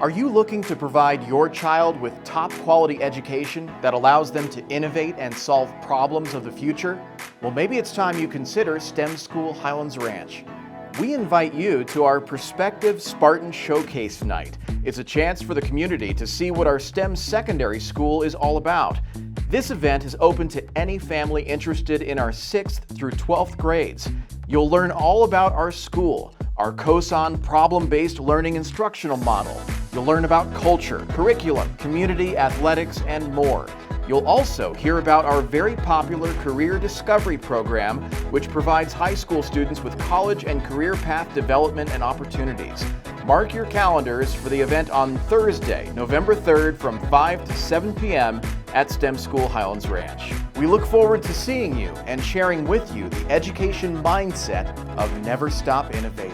Are you looking to provide your child with top quality education that allows them to innovate and solve problems of the future? Well, maybe it's time you consider STEM School Highlands Ranch. We invite you to our Prospective Spartan Showcase Night. It's a chance for the community to see what our STEM secondary school is all about. This event is open to any family interested in our 6th through 12th grades. You'll learn all about our school, our COSON problem-based learning instructional model. You'll learn about culture, curriculum, community, athletics, and more. You'll also hear about our very popular Career Discovery program, which provides high school students with college and career path development and opportunities. Mark your calendars for the event on Thursday, November 3rd from 5 to 7 p.m. at STEM School Highlands Ranch. We look forward to seeing you and sharing with you the education mindset of never stop innovating.